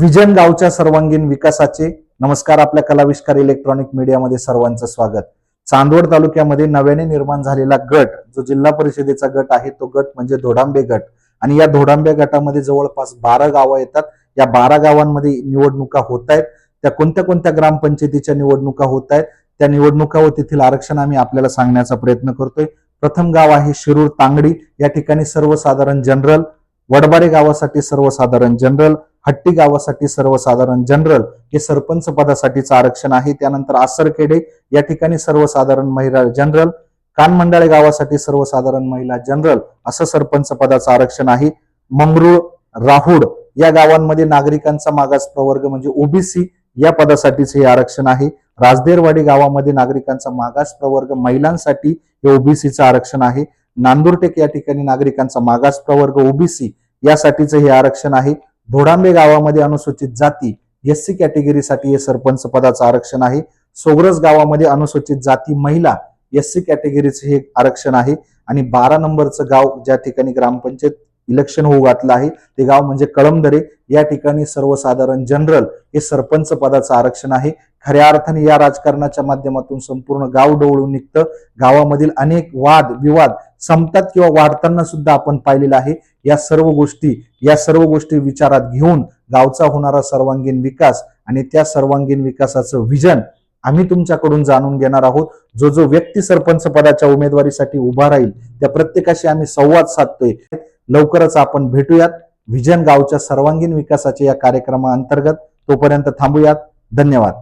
Vision गावच्या सर्वांगीण विकासाचे नमस्कार. आपल्या कलाविष्कार इलेक्ट्रॉनिक मीडियामध्ये सर्वांचं स्वागत. चांदवड तालुक्यामध्ये नव्याने निर्माण झालेला गट जो जिल्हा परिषदेचा गट आहे तो गट म्हणजे धोडांबे गट. आणि या धोडांबे गटामध्ये जवळपास 12 गावं येतात. या 12 गावांमध्ये निवडणुका होत आहेत. त्या कोणत्या कोणत्या ग्रामपंचायतीच्या निवडणुका होत आहेत त्या निवडणुका व तेथील आरक्षण आम्ही आपल्याला सांगण्याचा प्रयत्न करतोय. प्रथम गाव आहे शिरूर तांगडी. या ठिकाणी सर्वसाधारण जनरल. वडबारे गावासाठी सर्वसाधारण जनरल. हट्टी गावासाठी सर्वसाधारण जनरल हे सरपंच पदासाठीचं आरक्षण आहे. त्यानंतर आसरखेडे या ठिकाणी सर्वसाधारण महिला जनरल. कानमंडाळे गावासाठी सर्वसाधारण महिला जनरल असं सरपंच पदाचं आरक्षण आहे. मंगरूळ राहुड या गावांमध्ये नागरिकांचा मागास प्रवर्ग म्हणजे ओबीसी या पदासाठीच हे आरक्षण आहे. राजदेरवाडी गावामध्ये नागरिकांचा मागास प्रवर्ग महिलांसाठी हे ओबीसीचं आरक्षण आहे. नांदुरटेक या ठिकाणी नागरिकांचा मागास प्रवर्ग ओबीसी यासाठीचं हे आरक्षण आहे. धोडांबे गावामध्ये अनुसूचित जाती एससी कॅटेगरीसाठी हे सरपंच पदाचं आरक्षण आहे. सोग्रस गावामध्ये अनुसूचित जाती महिला एससी कॅटेगरीचे हे आरक्षण आहे. आणि 12 नंबरचं गाव ज्या ठिकाणी ग्रामपंचायत इलेक्शन होऊ घातलं आहे ते गाव म्हणजे कळमदरे. या ठिकाणी सर्वसाधारण जनरल हे सरपंच पदाचं आरक्षण आहे. खऱ्या अर्थाने या राजकारणाच्या माध्यमातून संपूर्ण गाव डोळून निघतं. गावामधील अनेक वाद विवाद संपतात किंवा वाढताना सुद्धा आपण पाहिलेलं आहे. या सर्व गोष्टी विचारात घेऊन गावचा होणारा सर्वांगीण विकास आणि त्या सर्वांगीण विकासाचं विजन आम्ही तुमच्याकडून जाणून घेणार आहोत. जो व्यक्ती सरपंच पदाच्या उमेदवारीसाठी उभा राहील त्या प्रत्येकाशी आम्ही संवाद साधतोय. लवकरच आपण भेटूयात विजन गावच्या सर्वांगीण विकासाच्या या कार्यक्रमाअंतर्गत. तोपर्यंत थांबूयात. धन्यवाद.